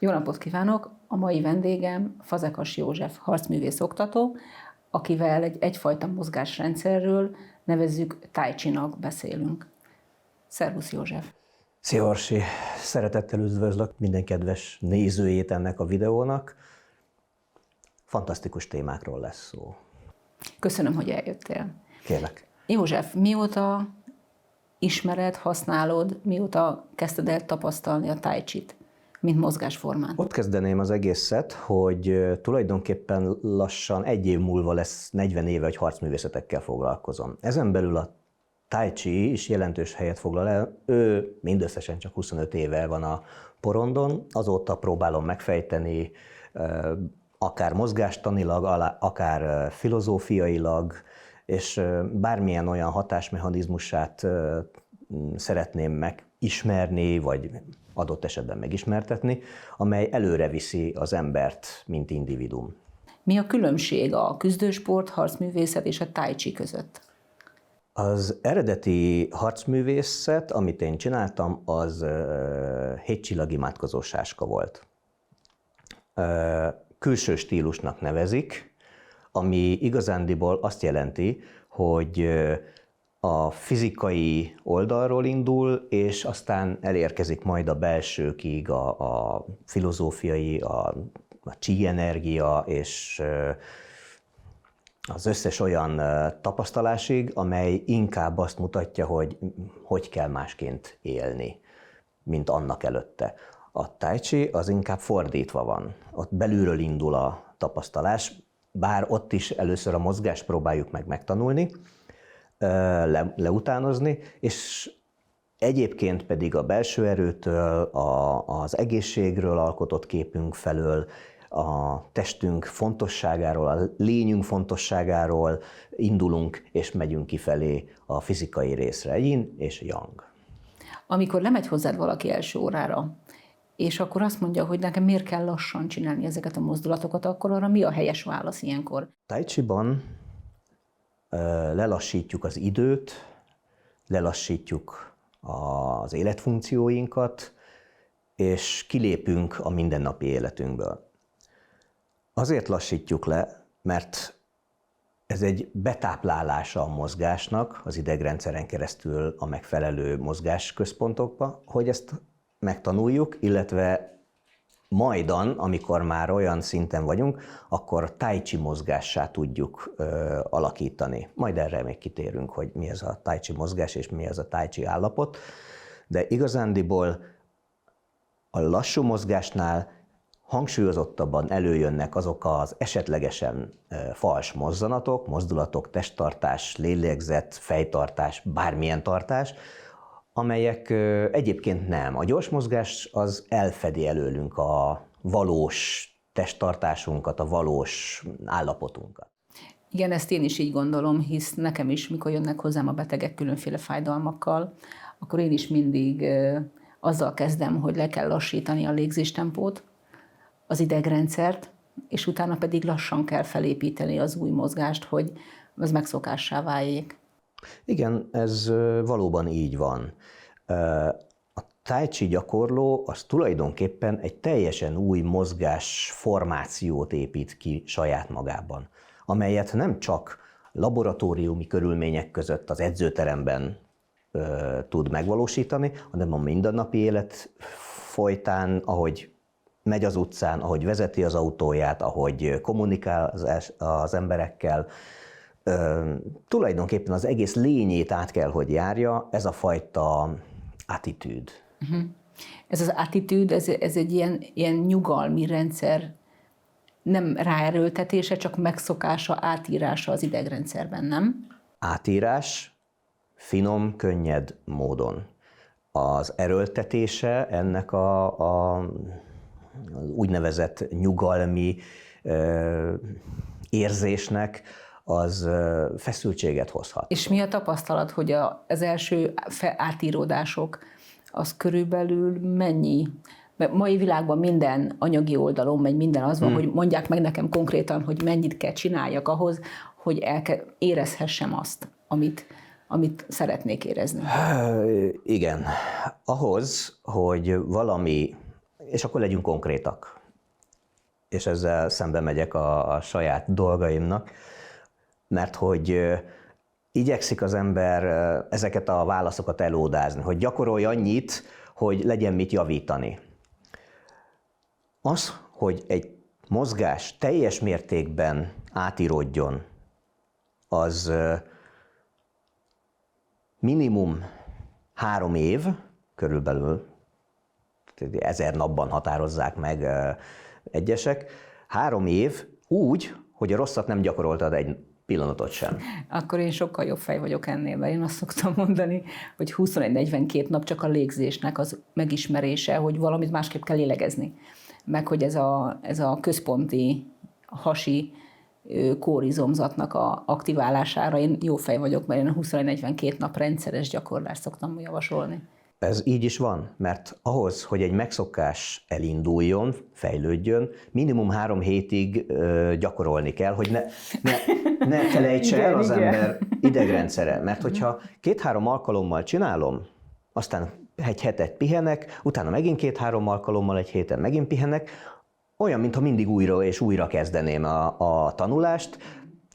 Jó napot kívánok! A mai vendégem Fazekas József harcművész oktató, akivel egyfajta mozgásrendszerről, nevezzük Tai Chi-nak beszélünk. Szervusz József! Szia Orsi! Szeretettel üdvözlök minden kedves nézőjét ennek a videónak. Fantasztikus témákról lesz szó. Köszönöm, hogy eljöttél. Kérlek. József, mióta ismered, használod, mióta kezdted el tapasztalni a Tai Chi-t, mint mozgásformát? Ott kezdeném az egészet, hogy tulajdonképpen lassan egy év múlva lesz 40 éve, hogy harcművészetekkel foglalkozom. Ezen belül a Tai Chi is jelentős helyet foglal el. Ő mindösszesen csak 25 éve van a porondon, azóta próbálom megfejteni, akár mozgástanilag, akár filozófiailag, és bármilyen olyan hatásmechanizmusát szeretném megismerni, vagy adott esetben megismertetni, amely előre viszi az embert, mint individuum. Mi a különbség a küzdősport, harcművészet és a Tai Chi között? Az eredeti harcművészet, amit én csináltam, az hétcsillagimádkozó sáska volt. Külső stílusnak nevezik, ami igazándiból azt jelenti, hogy a fizikai oldalról indul, és aztán elérkezik majd a belsőkig, a filozófiai, a chi energia, és az összes olyan tapasztalásig, amely inkább azt mutatja, hogy kell másként élni, mint annak előtte. A Tai Chi az inkább fordítva van. Ott belülről indul a tapasztalás, bár ott is először a mozgást próbáljuk meg megtanulni, leutánozni, és egyébként pedig a belső erőtől, az egészségről alkotott képünk felől, a testünk fontosságáról, a lényünk fontosságáról indulunk, és megyünk kifelé a fizikai részre, yin és yang. Amikor lemegy hozzád valaki első órára, és akkor azt mondja, hogy nekem miért kell lassan csinálni ezeket a mozdulatokat, akkor arra mi a helyes válasz ilyenkor? Tai Chi-ban lelassítjuk az időt, lelassítjuk az életfunkcióinkat, és kilépünk a mindennapi életünkből. Azért lassítjuk le, mert ez egy betáplálása a mozgásnak az idegrendszeren keresztül a megfelelő mozgásközpontokba, hogy ezt megtanuljuk, illetve majdan, amikor már olyan szinten vagyunk, akkor Tai Chi mozgássá tudjuk alakítani. Majd erre még kitérünk, hogy mi ez a Tai Chi mozgás és mi ez a Tai Chi állapot, de igazándiból a lassú mozgásnál hangsúlyozottabban előjönnek azok az esetlegesen fals mozzanatok, mozdulatok, testtartás, lélegzet, fejtartás, bármilyen tartás, amelyek egyébként nem. A gyors mozgás az elfedi előlünk a valós testtartásunkat, a valós állapotunkat. Igen, ezt én is így gondolom, hisz nekem is, mikor jönnek hozzám a betegek különféle fájdalmakkal, akkor én is mindig azzal kezdem, hogy le kell lassítani a légzéstempót, az idegrendszert, és utána pedig lassan kell felépíteni az új mozgást, hogy ez megszokássá váljék. Igen, ez valóban így van. A Tai Chi gyakorló az tulajdonképpen egy teljesen új mozgás formációt épít ki saját magában, amelyet nem csak laboratóriumi körülmények között az edzőteremben tud megvalósítani, hanem a mindennapi élet folytán, ahogy megy az utcán, ahogy vezeti az autóját, ahogy kommunikál az emberekkel, tulajdonképpen az egész lényét át kell, hogy járja ez a fajta attitűd. Ez az attitűd, ez egy ilyen nyugalmi rendszer, nem ráerőltetése, csak megszokása, átírása az idegrendszerben, nem? Átírás, finom, könnyed módon. Az erőltetése ennek az úgynevezett nyugalmi érzésnek az feszültséget hozhat. És mi a tapasztalat, hogy az első átíródások, az körülbelül mennyi? Mert mai világban minden anyagi oldalon megy, minden az van, hogy mondják meg nekem konkrétan, hogy mennyit kell csináljak ahhoz, hogy érezhessem azt, amit szeretnék érezni. Igen. Ahhoz, hogy valami és akkor legyünk konkrétak. És ezzel szembe megyek a saját dolgaimnak, mert hogy igyekszik az ember ezeket a válaszokat elódázni, hogy gyakorolj annyit, hogy legyen mit javítani. Az, hogy egy mozgás teljes mértékben átíródjon, az minimum 3 év, körülbelül 1000 napban határozzák meg egyesek, 3 év úgy, hogy a rosszat nem gyakoroltad egy pillanatot sem. Akkor én sokkal jobb fej vagyok ennél, mert én azt szoktam mondani, hogy 21-42 nap csak a légzésnek az megismerése, hogy valamit másképp kell lélegezni. Meg hogy ez a központi hasi kórizomzatnak a aktiválására én jó fej vagyok, mert én a 21-42 nap rendszeres gyakorlást szoktam javasolni. Ez így is van, mert ahhoz, hogy egy megszokás elinduljon, fejlődjön, minimum 3 hétig gyakorolni kell, hogy ne felejtse el az ember idegrendszere. Mert hogyha 2-3 alkalommal csinálom, aztán egy hetet pihenek, utána megint 2-3 alkalommal egy héten megint pihenek, olyan, mintha mindig újra és újra kezdeném a tanulást,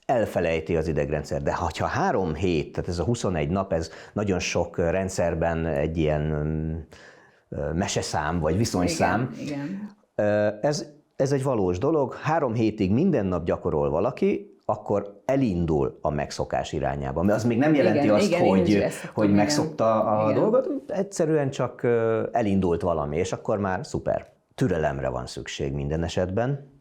elfelejti az idegrendszer. De ha 3 hét, tehát ez a 21 nap, ez nagyon sok rendszerben egy ilyen meseszám, vagy viszonyszám. Igen. Ez egy valós dolog. 3 hétig minden nap gyakorol valaki, akkor elindul a megszokás irányába. Mert az még nem jelenti azt, hogy megszokta a dolgot, egyszerűen csak elindult valami, és akkor már szuper. Türelemre van szükség minden esetben.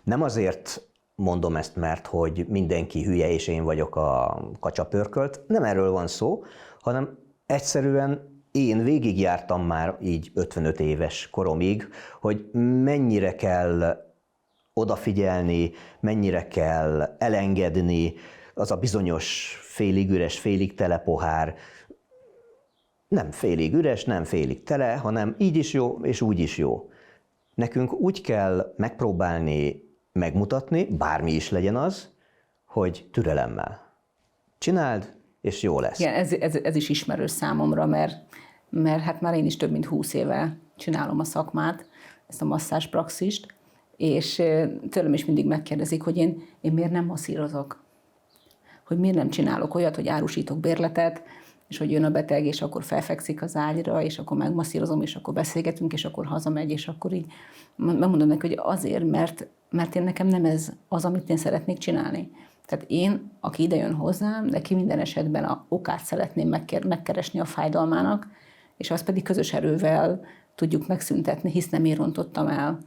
Nem azért mondom ezt, mert hogy mindenki hülye, és én vagyok a kacsapörkölt. Nem erről van szó, hanem egyszerűen én végigjártam már így 55 éves koromig, hogy mennyire kell odafigyelni, mennyire kell elengedni, az a bizonyos félig üres, félig tele pohár, nem félig üres, nem félig tele, hanem így is jó, és úgy is jó. Nekünk úgy kell megpróbálni megmutatni, bármi is legyen az, hogy türelemmel. Csináld, és jó lesz. Igen, ez is ismerős számomra, mert hát már én is több mint 20 éve csinálom a szakmát, ezt a masszázspraxist, és tőlem is mindig megkérdezik, hogy én miért nem masszírozok. Hogy miért nem csinálok olyat, hogy árusítok bérletet, és hogy jön a beteg, és akkor felfekszik az ágyra, és akkor megmasszírozom, és akkor beszélgetünk, és akkor hazamegy, és akkor így megmondom neki, hogy azért, mert én nekem nem ez az, amit én szeretnék csinálni. Tehát én, aki ide jön hozzám, neki minden esetben a okát szeretném megkeresni a fájdalmának, és azt pedig közös erővel tudjuk megszüntetni, hisz nem én rontottam el.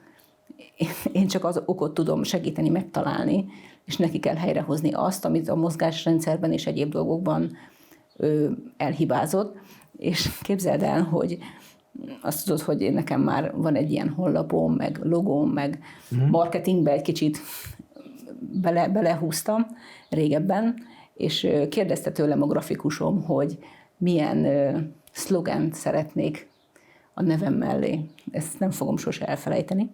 Én csak az okot tudom segíteni, megtalálni, és neki kell helyrehozni azt, amit a mozgásrendszerben és egyéb dolgokban elhibázott. És képzeld el, hogy azt tudod, hogy nekem már van egy ilyen honlapom, meg logóm, meg marketingbe egy kicsit belehúztam régebben, és kérdezte tőlem a grafikusom, hogy milyen szlogent szeretnék a nevem mellé. Ezt nem fogom sose elfelejteni.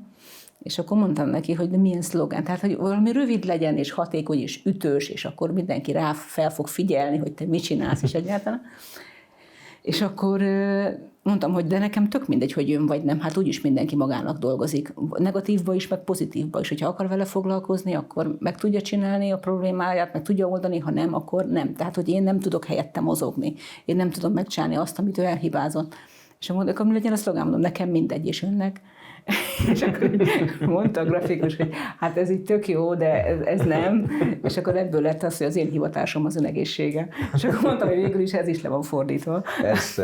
És akkor mondtam neki, hogy de milyen szlogán, tehát hogy valami rövid legyen, és hatékony, és ütős, és akkor mindenki rá fel fog figyelni, hogy te mit csinálsz is egyáltalán. És akkor mondtam, hogy de nekem tök mindegy, hogy jön vagy nem, hát úgyis mindenki magának dolgozik. Negatívba is, meg pozitívba is. Hogyha akar vele foglalkozni, akkor meg tudja csinálni a problémáját, meg tudja oldani, ha nem, akkor nem. Tehát, hogy én nem tudok helyette mozogni. Én nem tudom megcsinálni azt, amit ő elhibázott. És mondok, ami legyen a szlogán, mondom, nekem mindegy, és önnek. És akkor mondta a grafikus, hogy hát ez így tök jó, de ez nem. És akkor ebből lett az, hogy az én hivatásom az önegészsége. És akkor mondtam, hogy végül is ez is le van fordítva. Ez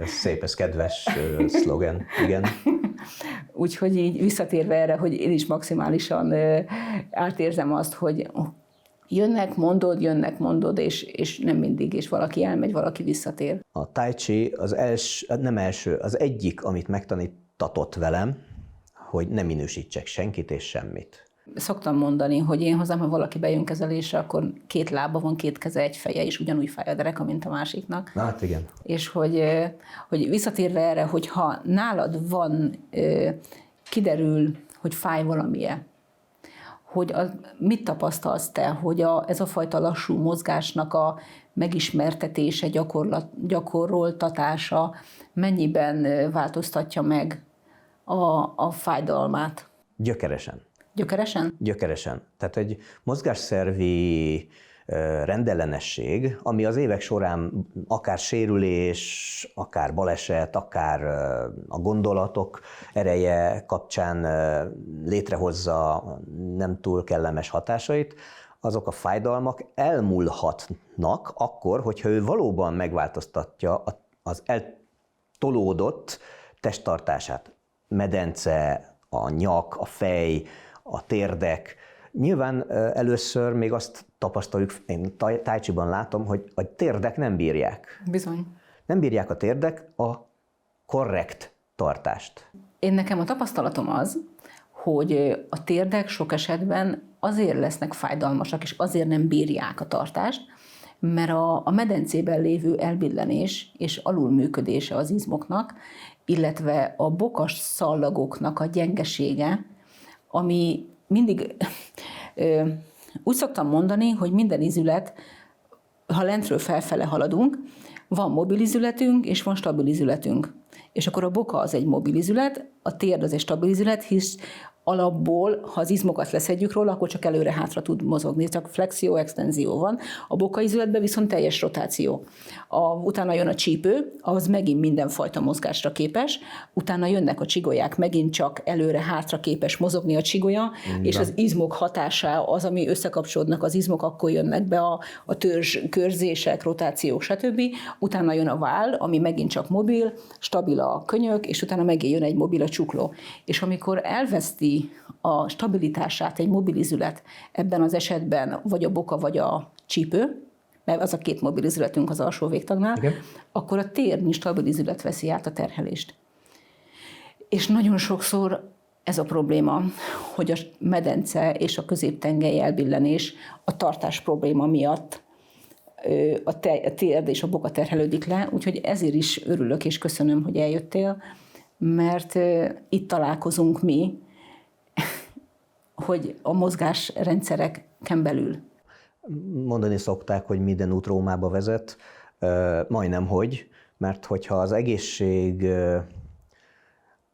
szép, ez kedves szlogen, igen. Úgyhogy így visszatérve erre, hogy én is maximálisan átérzem azt, hogy jönnek, mondod, és nem mindig, és valaki elmegy, valaki visszatér. A tai chi az egyik, amit megtanítatott velem, hogy nem minősítsek senkit és semmit. Szoktam mondani, hogy én hozzám, ha valaki bejön kezelésre, akkor 2 lába van, 2 keze, egy feje, és ugyanúgy fáj a dereka, mint a másiknak. Na, hát igen. És hogy visszatérve erre, hogy ha nálad van, kiderül, hogy fáj valamilyen, hogy mit tapasztalsz te, hogy ez a fajta lassú mozgásnak a megismertetése, gyakoroltatása mennyiben változtatja meg a fájdalmát? Gyökeresen. Gyökeresen? Gyökeresen. Tehát egy mozgásszervi rendellenesség, ami az évek során akár sérülés, akár baleset, akár a gondolatok ereje kapcsán létrehozza nem túl kellemes hatásait, azok a fájdalmak elmúlhatnak akkor, hogyha ő valóban megváltoztatja az eltolódott testtartását. Medence, a nyak, a fej, a térdek. Nyilván először még azt tapasztaljuk, én tai chiban látom, hogy a térdek nem bírják. Bizony. Nem bírják a térdek a korrekt tartást. Nekem a tapasztalatom az, hogy a térdek sok esetben azért lesznek fájdalmasak, és azért nem bírják a tartást, mert a medencében lévő elbillenés és alulműködése az izmoknak, illetve a bokas szallagoknak a gyengesége, ami mindig úgy szoktam mondani, hogy minden izület, ha lentről felfele haladunk, van mobil izületünk és van stabil izületünk. És akkor a boka az egy mobil izület, a térd az egy stabil izület, hisz alapból, ha az izmokat leszedjük róla, akkor csak előre-hátra tud mozogni, csak flexió, extenzió van. A bokaizületben viszont teljes rotáció. Utána jön a csípő, az megint mindenfajta mozgásra képes, utána jönnek a csigolyák, megint csak előre-hátra képes mozogni a csigolya, és az izmok hatása az, ami összekapcsolódnak az izmok, akkor jönnek be a törzs, körzések, rotációk, stb. Utána jön a váll, ami megint csak mobil, stabil a könyök, és utána megint jön egy mobil a csukló. És amikor elveszti a stabilitását egy mobilizület, ebben az esetben vagy a boka, vagy a csípő, mert az a két mobilizületünk az alsó végtagnál, igen, akkor a térni stabilizület veszi át a terhelést. És nagyon sokszor ez a probléma, hogy a medence és a középtengely elbillenés a tartás probléma miatt a térd és a boka terhelődik le, úgyhogy ezért is örülök és köszönöm, hogy eljöttél, mert itt találkozunk mi, hogy a mozgásrendszereken belül. Mondani szokták, hogy minden út Rómába vezet, majdnem hogy, mert hogyha az egészség,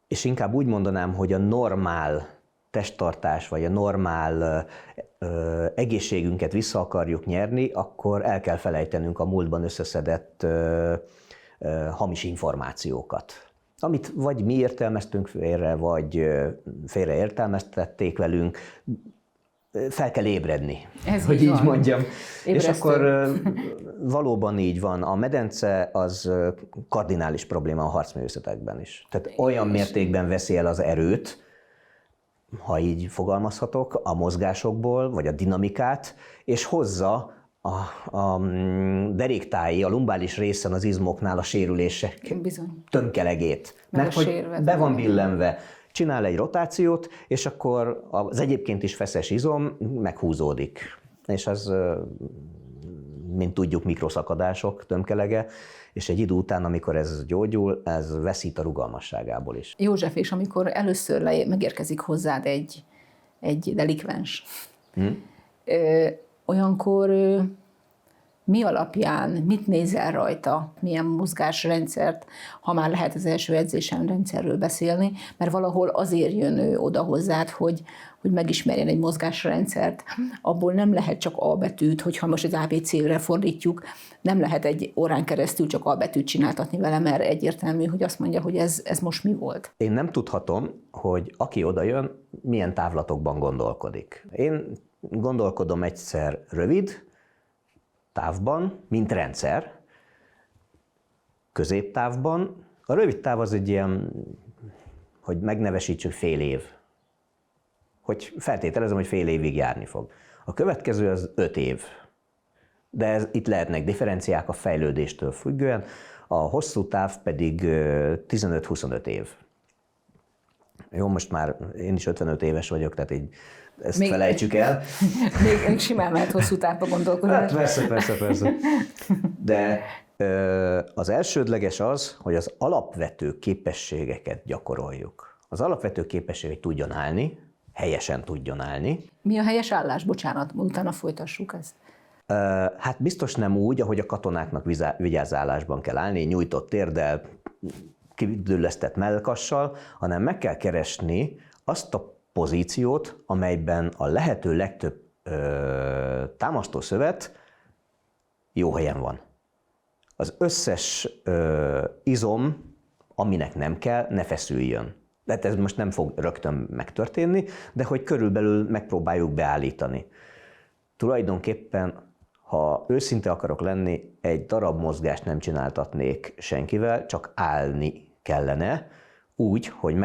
és inkább úgy mondanám, hogy a normál testtartás, vagy a normál egészségünket vissza akarjuk nyerni, akkor el kell felejtenünk a múltban összeszedett hamis információkat, amit vagy mi értelmeztünk félre, vagy félre értelmeztették velünk, fel kell ébredni, ez hogy így mondjam. Ébresztő. És akkor valóban így van. A medence az kardinális probléma a harcművészetekben is. Tehát olyan mértékben veszi el az erőt, ha így fogalmazhatok, a mozgásokból, vagy a dinamikát, és hozza a deréktáji, a lumbális részen az izmoknál a sérülések tömkelegét. Mert hogy be van billenve, csinál egy rotációt, és akkor az egyébként is feszes izom meghúzódik. És az, mint tudjuk, mikroszakadások tömkelege, és egy idő után, amikor ez gyógyul, ez veszít a rugalmasságából is. József, és amikor először megérkezik hozzád egy delikvens, olyankor mi alapján, mit nézel rajta, milyen mozgásrendszert, ha már lehet az első edzésen rendszerről beszélni, mert valahol azért jön ő oda hozzád, hogy megismerjen egy mozgásrendszert, abból nem lehet csak A betűt, hogyha most az ABC-re fordítjuk, nem lehet egy órán keresztül csak A betűt csináltatni vele, mert egyértelmű, hogy azt mondja, hogy ez most mi volt. Én nem tudhatom, hogy aki oda jön, milyen távlatokban gondolkodik. Én gondolkodom egyszer rövid távban, mint rendszer, középtávban. A rövid táv az egy ilyen, hogy megnevesítsük, fél év. Hogy feltételezem, hogy fél évig járni fog. A következő az 5 év. De itt lehetnek differenciák a fejlődéstől függően, a hosszú táv pedig 15-25 év. Jó, most már én is 55 éves vagyok, tehát így ezt még felejtsük el. Még simán lehet hosszú távba gondolkodás. Hát persze. De az elsődleges az, hogy az alapvető képességeket gyakoroljuk. Az alapvető képesség, hogy tudjon állni, helyesen tudjon állni. Mi a helyes állás? Bocsánat, utána folytassuk ezt. Hát biztos nem úgy, ahogy a katonáknak vigyázállásban kell állni, nyújtott térdel, kidüllesztett mellkassal, hanem meg kell keresni azt a pozíciót, amelyben a lehető legtöbb támasztószövet jó helyen van. Az összes izom, aminek nem kell, ne feszüljön. Tehát ez most nem fog rögtön megtörténni, de hogy körülbelül megpróbáljuk beállítani. Tulajdonképpen, ha őszinte akarok lenni, egy darab mozgást nem csináltatnék senkivel, csak állni kellene, úgy, hogy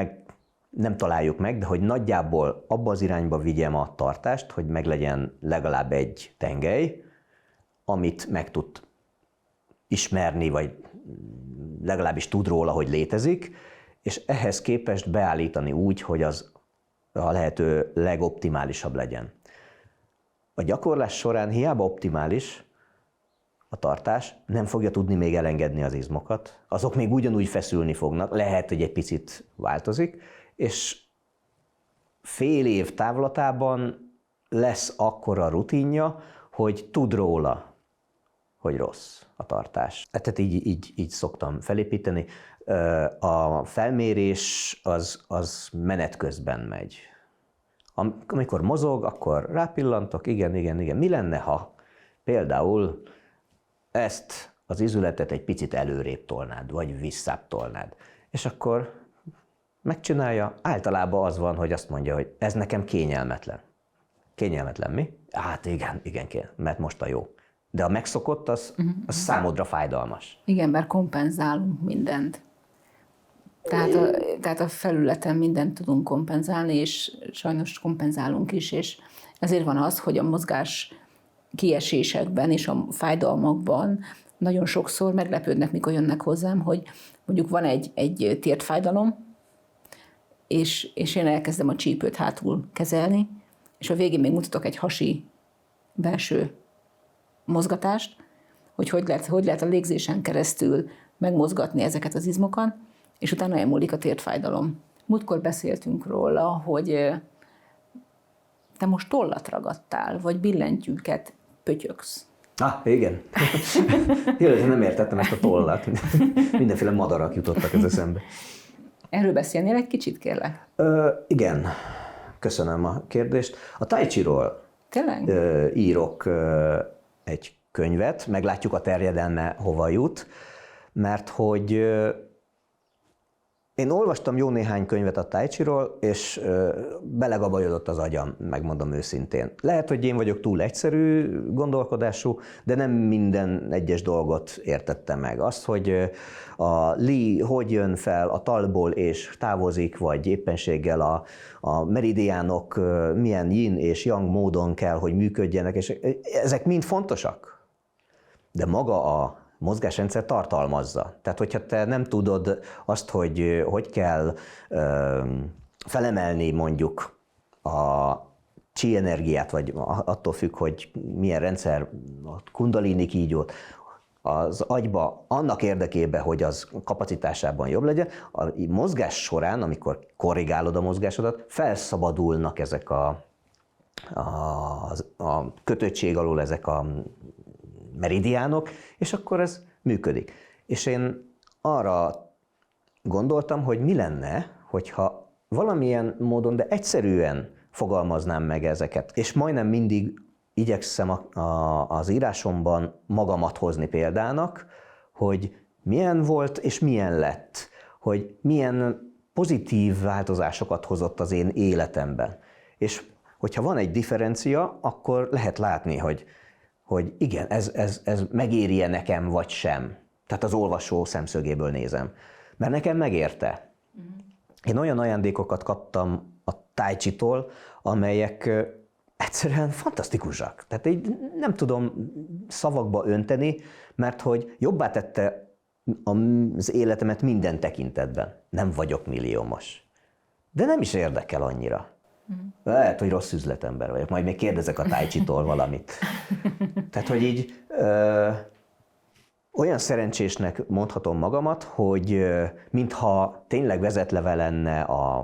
nem találjuk meg, de hogy nagyjából abba az irányba vigyem a tartást, hogy meglegyen legalább egy tengely, amit meg tud ismerni, vagy legalábbis tud róla, hogy létezik, és ehhez képest beállítani úgy, hogy az a lehető legoptimálisabb legyen. A gyakorlás során hiába optimális a tartás, nem fogja tudni még elengedni az izmokat, azok még ugyanúgy feszülni fognak, lehet, hogy egy picit változik, és fél év távlatában lesz akkora rutinja, hogy tud róla, hogy rossz a tartás. Tehát így szoktam felépíteni. A felmérés az menet közben megy. Amikor mozog, akkor rápillantok, igen. Mi lenne, ha például ezt az izületet egy picit előrébb tolnád, vagy visszább tolnád. És akkor megcsinálja, általában az van, hogy azt mondja, hogy ez nekem kényelmetlen. Kényelmetlen mi? Hát igen, mert most a jó. De a megszokott, az számodra fájdalmas. Igen, mert kompenzálunk mindent. Tehát a felületen mindent tudunk kompenzálni, és sajnos kompenzálunk is, és ezért van az, hogy a mozgás kiesésekben és a fájdalmakban nagyon sokszor meglepődnek, mikor jönnek hozzám, hogy mondjuk van egy térdfájdalom, és én elkezdem a csípőt hátul kezelni, és a végén még mutatok egy hasi belső mozgatást, hogy lehet a légzésen keresztül megmozgatni ezeket az izmokat, és utána elmúlik a térdfájdalom. Múltkor beszéltünk róla, hogy te most tollat ragadtál, vagy billentyűket pötyöksz. Igen. Jó, nem értettem ezt a tollat. Mindenféle madarak jutottak ez eszembe. Erről beszélnél egy kicsit, kérlek? Igen. Köszönöm a kérdést. A Tai Chi-ról írok egy könyvet, meglátjuk a terjedelme hova jut, mert hogy én olvastam jó néhány könyvet a Tai Chi-ról, és belegabajodott az agyam, megmondom őszintén. Lehet, hogy én vagyok túl egyszerű gondolkodású, de nem minden egyes dolgot értettem meg. Azt, hogy a Li hogy jön fel a talból és távozik, vagy éppenséggel a meridiánok milyen yin és yang módon kell, hogy működjenek, és ezek mind fontosak. De maga a mozgásrendszer tartalmazza. Tehát, hogyha te nem tudod azt, hogy kell felemelni mondjuk a chi energiát, vagy attól függ, hogy milyen rendszer, a kundalini kígyót, az agyba annak érdekében, hogy az kapacitásában jobb legyen, a mozgás során, amikor korrigálod a mozgásodat, felszabadulnak ezek a kötöttség alól ezek a meridiánok, és akkor ez működik. És én arra gondoltam, hogy mi lenne, hogyha valamilyen módon, de egyszerűen fogalmaznám meg ezeket. És majdnem mindig igyekszem az írásomban magamat hozni példának, hogy milyen volt és milyen lett, hogy milyen pozitív változásokat hozott az én életemben. És hogyha van egy differencia, akkor lehet látni, hogy igen, ez megéri-e nekem, vagy sem. Tehát az olvasó szemszögéből nézem. Mert nekem megérte. Én olyan ajándékokat kaptam a Tai Chi-tól, amelyek egyszerűen fantasztikusak. Tehát így nem tudom szavakba önteni, mert hogy jobbá tette az életemet minden tekintetben. Nem vagyok milliómos. De nem is érdekel annyira. Lehet, hogy rossz üzletember vagyok, majd még kérdezek a Tai Chi-tól valamit. Tehát, hogy így Olyan szerencsésnek mondhatom magamat, hogy mintha tényleg vezetleve lenne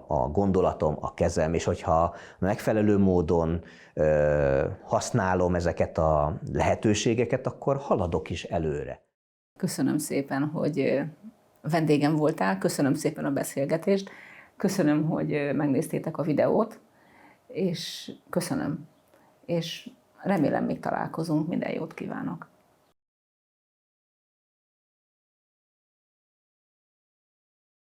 a gondolatom, a kezem, és hogyha megfelelő módon használom ezeket a lehetőségeket, akkor haladok is előre. Köszönöm szépen, hogy vendégem voltál, köszönöm szépen a beszélgetést, köszönöm, hogy megnéztétek a videót, és köszönöm, és remélem még találkozunk, minden jót kívánok!